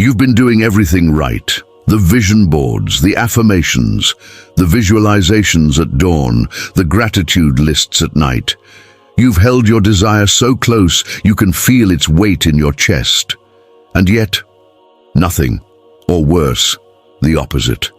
You've been doing everything right. The vision boards, the affirmations, the visualizations at dawn, the gratitude lists at night. You've held your desire so close you can feel its weight in your chest. And yet, nothing, or worse, the opposite.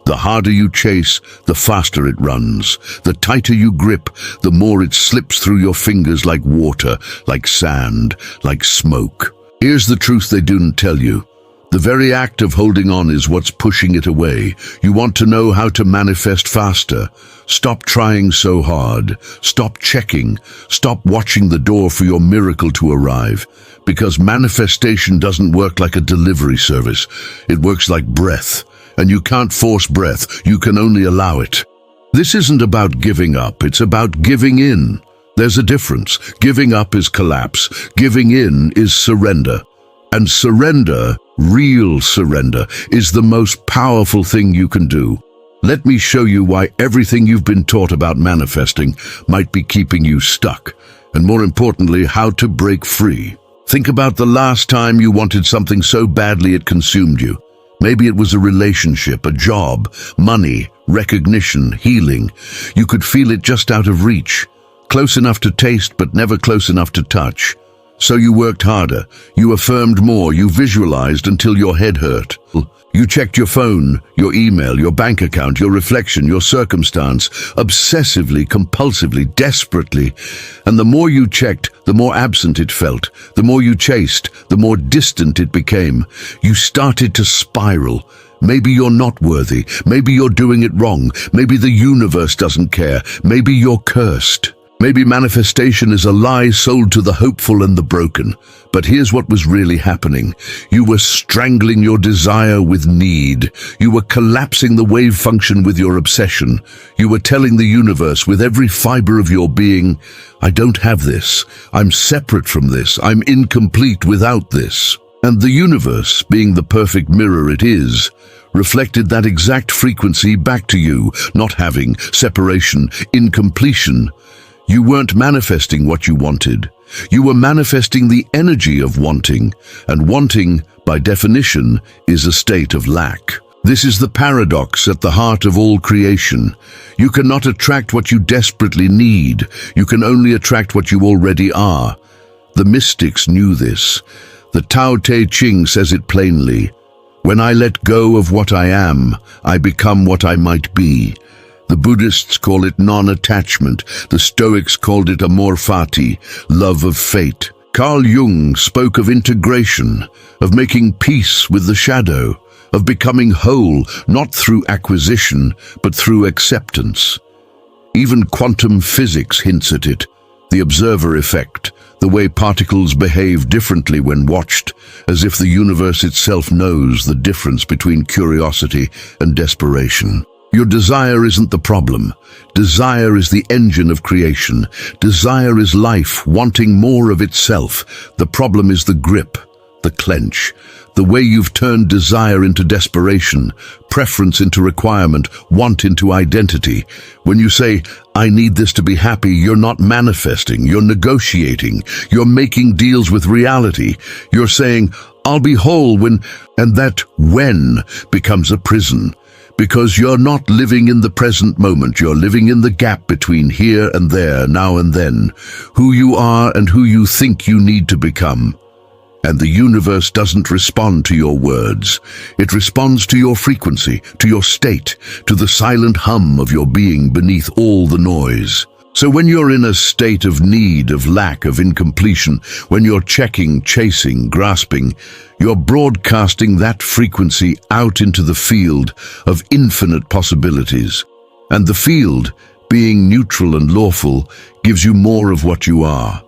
The harder you chase, the faster it runs. The tighter you grip, the more it slips through your fingers like water, like sand, like smoke. Here's the truth they don't tell you. The very act of holding on is what's pushing it away. You want to know how to manifest faster. Stop trying so hard. Stop checking. Stop watching the door for your miracle to arrive. Because manifestation doesn't work like a delivery service. It works like breath. And you can't force breath, you can only allow it. This isn't about giving up, it's about giving in. There's a difference. Giving up is collapse. Giving in is surrender. And surrender, real surrender, is the most powerful thing you can do. Let me show you why everything you've been taught about manifesting might be keeping you stuck. And more importantly, how to break free. Think about the last time you wanted something so badly it consumed you. Maybe it was a relationship, a job, money, recognition, healing. You could feel it just out of reach, close enough to taste but never close enough to touch. So you worked harder, you affirmed more, you visualized until your head hurt. You checked your phone, your email, your bank account, your reflection, your circumstance, obsessively, compulsively, desperately. And the more you checked, the more absent it felt. The more you chased, the more distant it became. You started to spiral. Maybe you're not worthy. Maybe you're doing it wrong. Maybe the universe doesn't care. Maybe you're cursed. Maybe manifestation is a lie sold to the hopeful and the broken. But here's what was really happening. You were strangling your desire with need. You were collapsing the wave function with your obsession. You were telling the universe with every fiber of your being, I don't have this. I'm separate from this. I'm incomplete without this. And the universe, being the perfect mirror it is, reflected that exact frequency back to you, not having, separation, incompletion. You weren't manifesting what you wanted. You were manifesting the energy of wanting, and wanting, by definition, is a state of lack. This is the paradox at the heart of all creation. You cannot attract what you desperately need. You can only attract what you already are. The mystics knew this. The Tao Te Ching says it plainly. When I let go of what I am, I become what I might be. The Buddhists call it non-attachment. The Stoics called it amor fati, love of fate. Carl Jung spoke of integration, of making peace with the shadow, of becoming whole, not through acquisition, but through acceptance. Even quantum physics hints at it, the observer effect, the way particles behave differently when watched, as if the universe itself knows the difference between curiosity and desperation. Your desire isn't the problem. Desire is the engine of creation. Desire is life wanting more of itself. The problem is the grip, the clench, the way you've turned desire into desperation, preference into requirement, want into identity. When you say, I need this to be happy, you're not manifesting, you're negotiating, you're making deals with reality. You're saying, I'll be whole when, and that when becomes a prison. Because you're not living in the present moment, you're living in the gap between here and there, now and then, who you are and who you think you need to become. And the universe doesn't respond to your words. It responds to your frequency, to your state, to the silent hum of your being beneath all the noise. So when you're in a state of need, of lack, of incompletion, when you're checking, chasing, grasping, you're broadcasting that frequency out into the field of infinite possibilities. And the field, being neutral and lawful, gives you more of what you are.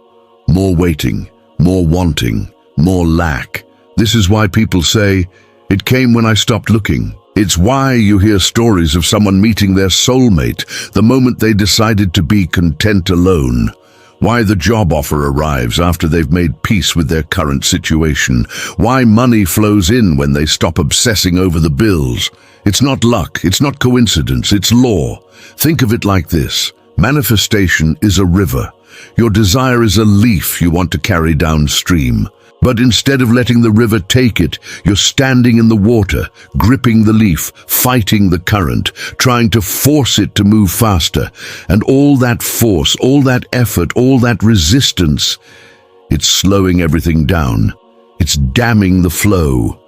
More waiting, more wanting, more lack. This is why people say, it came when I stopped looking. It's why you hear stories of someone meeting their soulmate the moment they decided to be content alone. Why the job offer arrives after they've made peace with their current situation. Why money flows in when they stop obsessing over the bills. It's not luck, it's not coincidence, it's law. Think of it like this. Manifestation is a river. Your desire is a leaf you want to carry downstream. But instead of letting the river take it, you're standing in the water, gripping the leaf, fighting the current, trying to force it to move faster. And all that force, all that effort, all that resistance, it's slowing everything down. It's damming the flow.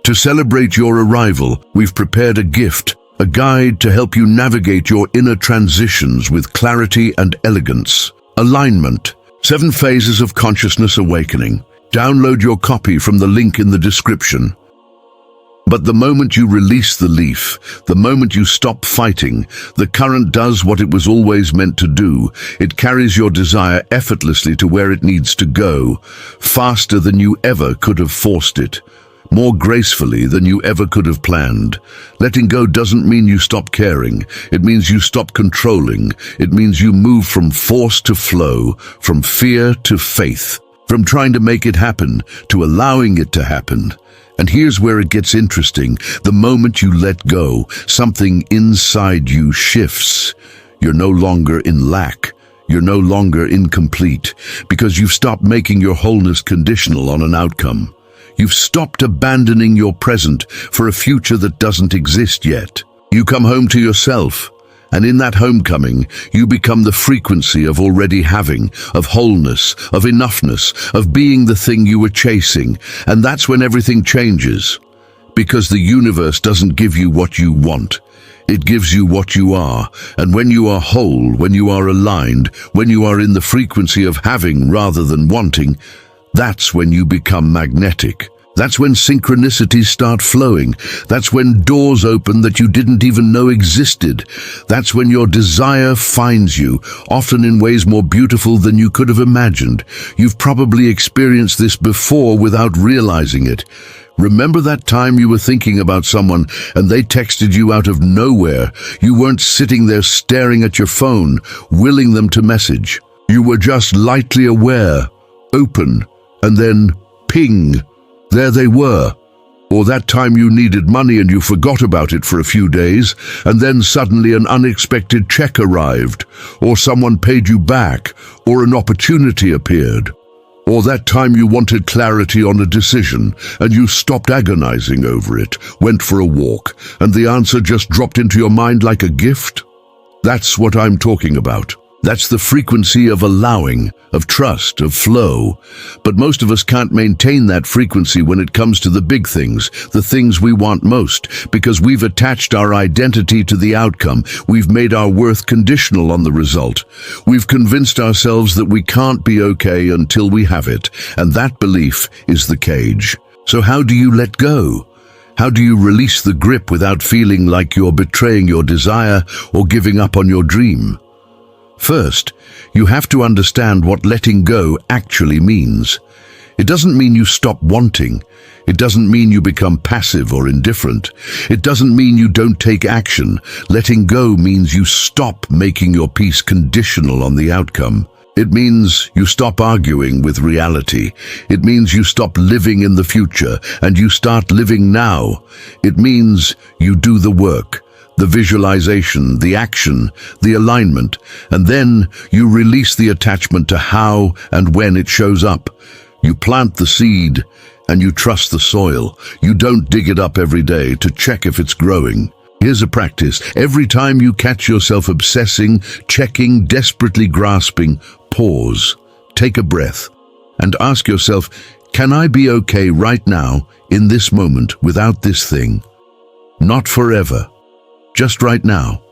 To celebrate your arrival, we've prepared a gift, a guide to help you navigate your inner transitions with clarity and elegance. Alignment. 7 Phases of Consciousness Awakening. Download your copy from the link in the description. But the moment you release the leaf, the moment you stop fighting, the current does what it was always meant to do. It carries your desire effortlessly to where it needs to go, faster than you ever could have forced it, more gracefully than you ever could have planned. Letting go doesn't mean you stop caring. It means you stop controlling. It means you move from force to flow, from fear to faith, from trying to make it happen to allowing it to happen. And here's where it gets interesting. The moment you let go, something inside you shifts. You're no longer in lack. You're no longer incomplete, because you've stopped making your wholeness conditional on an outcome. You've stopped abandoning your present for a future that doesn't exist yet. You come home to yourself, and in that homecoming, you become the frequency of already having, of wholeness, of enoughness, of being the thing you were chasing. And that's when everything changes. Because the universe doesn't give you what you want. It gives you what you are. And when you are whole, when you are aligned, when you are in the frequency of having rather than wanting, that's when you become magnetic. That's when synchronicities start flowing. That's when doors open that you didn't even know existed. That's when your desire finds you, often in ways more beautiful than you could have imagined. You've probably experienced this before without realizing it. Remember that time you were thinking about someone and they texted you out of nowhere? You weren't sitting there staring at your phone, willing them to message. You were just lightly aware, open, and then ping. There they were. Or that time you needed money and you forgot about it for a few days, and then suddenly an unexpected check arrived, or someone paid you back, or an opportunity appeared. Or that time you wanted clarity on a decision, and you stopped agonizing over it, went for a walk, and the answer just dropped into your mind like a gift. That's what I'm talking about. That's the frequency of allowing, of trust, of flow. But most of us can't maintain that frequency when it comes to the big things, the things we want most, because we've attached our identity to the outcome. We've made our worth conditional on the result. We've convinced ourselves that we can't be okay until we have it, and that belief is the cage. So how do you let go? How do you release the grip without feeling like you're betraying your desire or giving up on your dream? First, you have to understand what letting go actually means. It doesn't mean you stop wanting. It doesn't mean you become passive or indifferent. It doesn't mean you don't take action. Letting go means you stop making your peace conditional on the outcome. It means you stop arguing with reality. It means you stop living in the future and you start living now. It means you do the work. The visualization, the action, the alignment, and then you release the attachment to how and when it shows up. You plant the seed and you trust the soil. You don't dig it up every day to check if it's growing. Here's a practice. Every time you catch yourself obsessing, checking, desperately grasping, pause, take a breath, and ask yourself, can I be okay right now, in this moment, without this thing? Not forever. Just right now.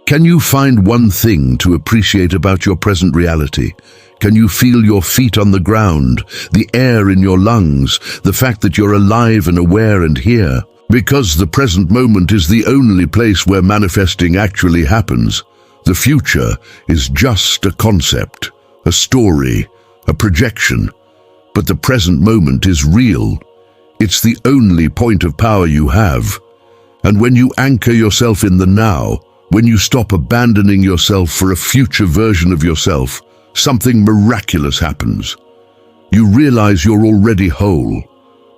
Can you find one thing to appreciate about your present reality? Can you feel your feet on the ground, the air in your lungs, the fact that you're alive and aware and here? Because the present moment is the only place where manifesting actually happens. The future is just a concept, a story, a projection. But the present moment is real. It's the only point of power you have. And when you anchor yourself in the now, when you stop abandoning yourself for a future version of yourself, something miraculous happens. You realize you're already whole.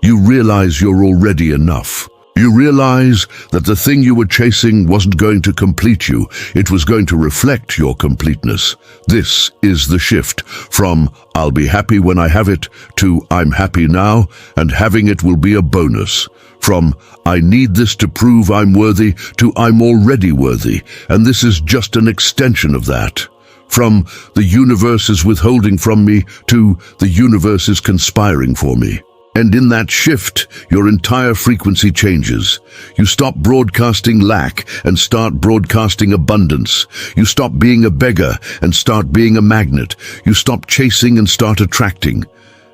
You realize you're already enough. You realize that the thing you were chasing wasn't going to complete you, it was going to reflect your completeness. This is the shift from "I'll be happy when I have it" to "I'm happy now, and having it will be a bonus." From "I need this to prove I'm worthy" to "I'm already worthy, and this is just an extension of that." From "the universe is withholding from me" to "the universe is conspiring for me." And in that shift, your entire frequency changes. You stop broadcasting lack and start broadcasting abundance. You stop being a beggar and start being a magnet. You stop chasing and start attracting.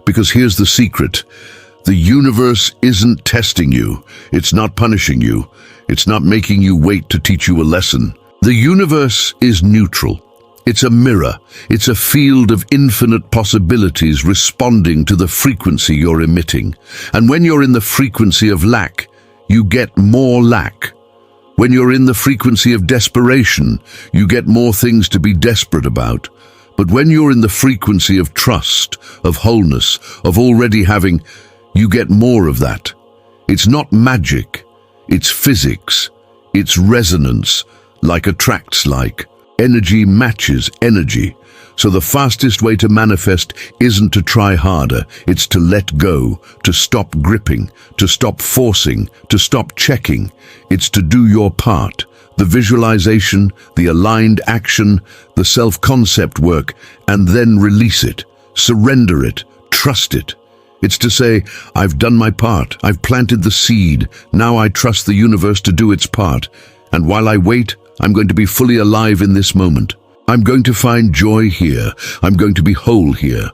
Because here's the secret. The universe isn't testing you. It's not punishing you. It's not making you wait to teach you a lesson. The universe is neutral. It's a mirror. It's a field of infinite possibilities responding to the frequency you're emitting. And when you're in the frequency of lack, you get more lack. When you're in the frequency of desperation, you get more things to be desperate about. But when you're in the frequency of trust, of wholeness, of already having, you get more of that. It's not magic. It's physics. It's resonance, like attracts like. Energy matches energy. So the fastest way to manifest isn't to try harder, it's to let go, to stop gripping, to stop forcing, to stop checking. It's to do your part, the visualization, the aligned action, the self-concept work, and then release it, surrender it, trust it. It's to say, I've done my part, I've planted the seed, now I trust the universe to do its part, and while I wait, I'm going to be fully alive in this moment. I'm going to find joy here. I'm going to be whole here.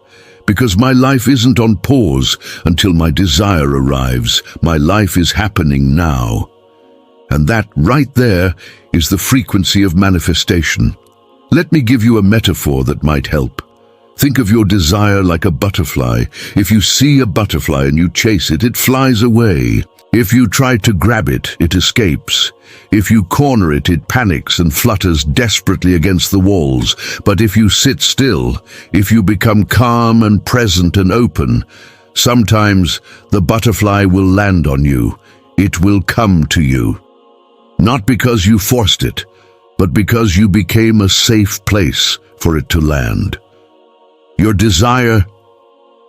Because my life isn't on pause until my desire arrives. My life is happening now. And that right there is the frequency of manifestation. Let me give you a metaphor that might help. Think of your desire like a butterfly. If you see a butterfly and you chase it, it flies away. If you try to grab it, it escapes. If you corner it, it panics and flutters desperately against the walls. But if you sit still, if you become calm and present and open, sometimes the butterfly will land on you. It will come to you. Not because you forced it, but because you became a safe place for it to land. Your desire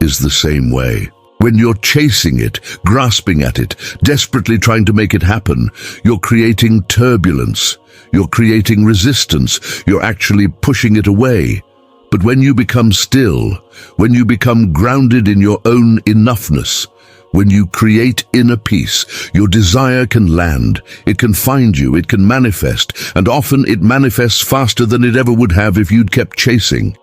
is the same way. When you're chasing it, grasping at it, desperately trying to make it happen, you're creating turbulence, you're creating resistance, you're actually pushing it away. But when you become still, when you become grounded in your own enoughness, when you create inner peace, your desire can land, it can find you, it can manifest, and often it manifests faster than it ever would have if you'd kept chasing.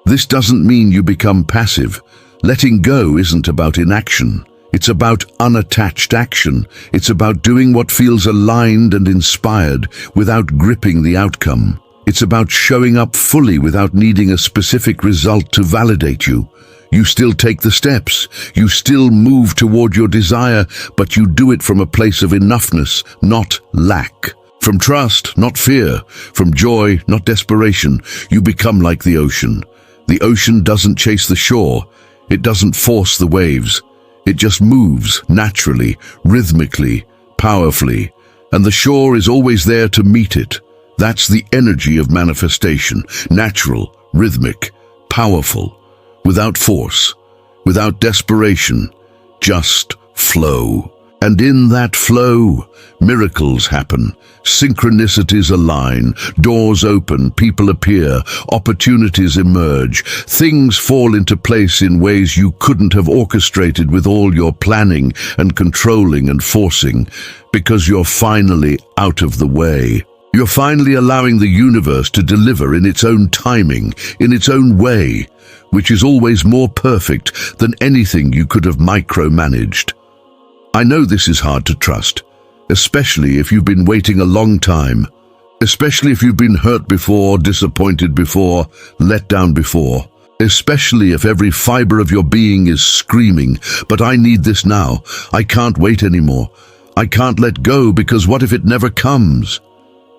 This doesn't mean you become passive. Letting go isn't about inaction. It's about unattached action. It's about doing what feels aligned and inspired without gripping the outcome. It's about showing up fully without needing a specific result to validate you. You still take the steps. You still move toward your desire, but you do it from a place of enoughness, not lack. From trust, not fear. From joy, not desperation. You become like the ocean. The ocean doesn't chase the shore. It doesn't force the waves. It just moves naturally, rhythmically, powerfully, and the shore is always there to meet it. That's the energy of manifestation, natural, rhythmic, powerful, without force, without desperation, just flow. And in that flow, miracles happen, synchronicities align, doors open, people appear, opportunities emerge, things fall into place in ways you couldn't have orchestrated with all your planning and controlling and forcing, because you're finally out of the way. You're finally allowing the universe to deliver in its own timing, in its own way, which is always more perfect than anything you could have micromanaged. I know this is hard to trust, especially if you've been waiting a long time, especially if you've been hurt before, disappointed before, let down before, especially if every fiber of your being is screaming, "But I need this now. I can't wait anymore. I can't let go because what if it never comes?"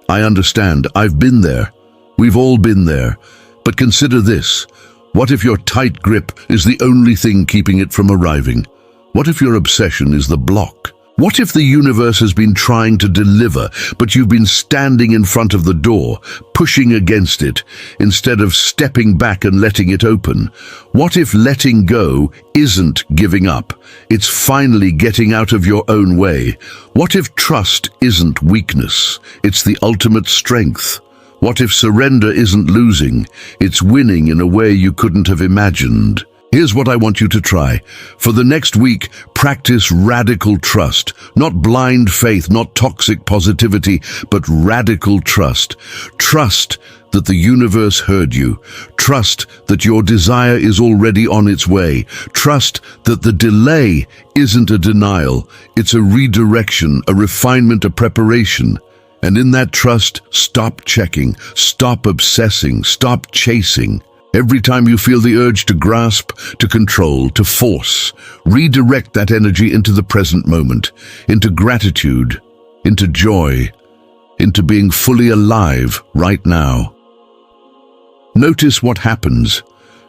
I understand. I've been there. We've all been there. But consider this. What if your tight grip is the only thing keeping it from arriving? What if your obsession is the block? What if the universe has been trying to deliver, but you've been standing in front of the door, pushing against it, instead of stepping back and letting it open? What if letting go isn't giving up? It's finally getting out of your own way. What if trust isn't weakness? It's the ultimate strength. What if surrender isn't losing? It's winning in a way you couldn't have imagined. Here's what I want you to try. For the next week, practice radical trust. Not blind faith, not toxic positivity, but radical trust. Trust that the universe heard you. Trust that your desire is already on its way. Trust that the delay isn't a denial. It's a redirection, a refinement, a preparation. And in that trust, stop checking, stop obsessing, stop chasing. Every time you feel the urge to grasp, to control, to force, redirect that energy into the present moment, into gratitude, into joy, into being fully alive right now. Notice what happens.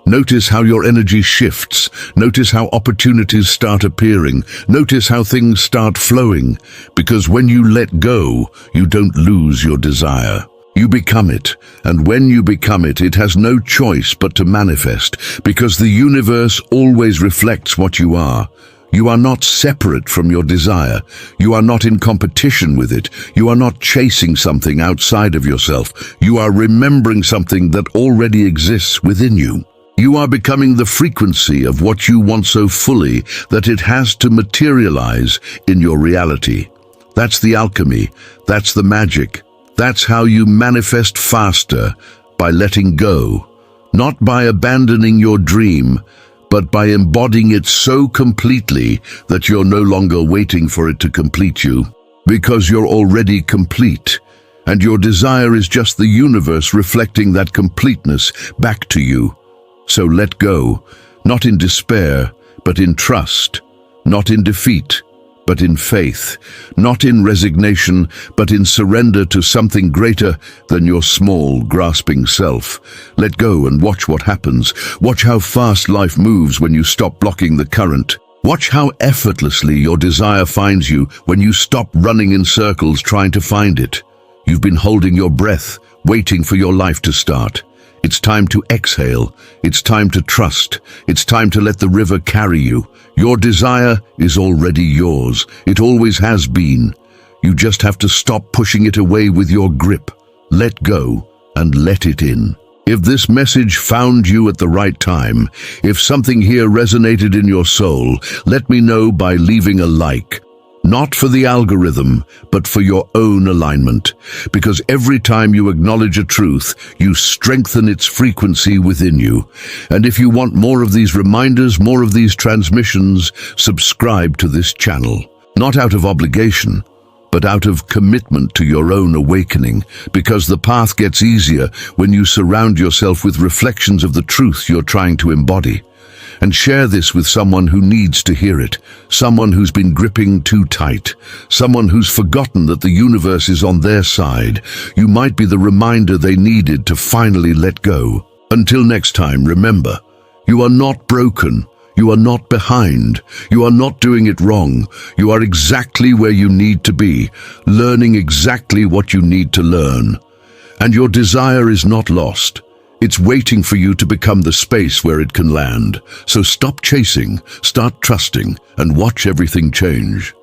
Notice how your energy shifts. Notice how opportunities start appearing. Notice how things start flowing. Because when you let go, you don't lose your desire. You become it, and when you become it, it has no choice but to manifest, because the universe always reflects what you are. You are not separate from your desire. You are not in competition with it. You are not chasing something outside of yourself. You are remembering something that already exists within you. You are becoming the frequency of what you want so fully that it has to materialize in your reality. That's the alchemy. That's the magic. That's how you manifest faster, by letting go, not by abandoning your dream, but by embodying it so completely that you're no longer waiting for it to complete you, because you're already complete, and your desire is just the universe reflecting that completeness back to you. So let go, not in despair, but in trust, not in defeat, but in faith, not in resignation, but in surrender to something greater than your small, grasping self. Let go and watch what happens. Watch how fast life moves when you stop blocking the current. Watch how effortlessly your desire finds you when you stop running in circles trying to find it. You've been holding your breath, waiting for your life to start. It's time to exhale. It's time to trust. It's time to let the river carry you. Your desire is already yours. It always has been. You just have to stop pushing it away with your grip. Let go and let it in. If this message found you at the right time, if something here resonated in your soul, let me know by leaving a like. Not for the algorithm, but for your own alignment. Because every time you acknowledge a truth, you strengthen its frequency within you. And if you want more of these reminders, more of these transmissions, subscribe to this channel. Not out of obligation, but out of commitment to your own awakening. Because the path gets easier when you surround yourself with reflections of the truth you're trying to embody. And share this with someone who needs to hear it, someone who's been gripping too tight, someone who's forgotten that the universe is on their side. You might be the reminder they needed to finally let go. Until next time, remember, you are not broken, you are not behind, you are not doing it wrong. You are exactly where you need to be, learning exactly what you need to learn. And your desire is not lost. It's waiting for you to become the space where it can land. So stop chasing, start trusting, and watch everything change.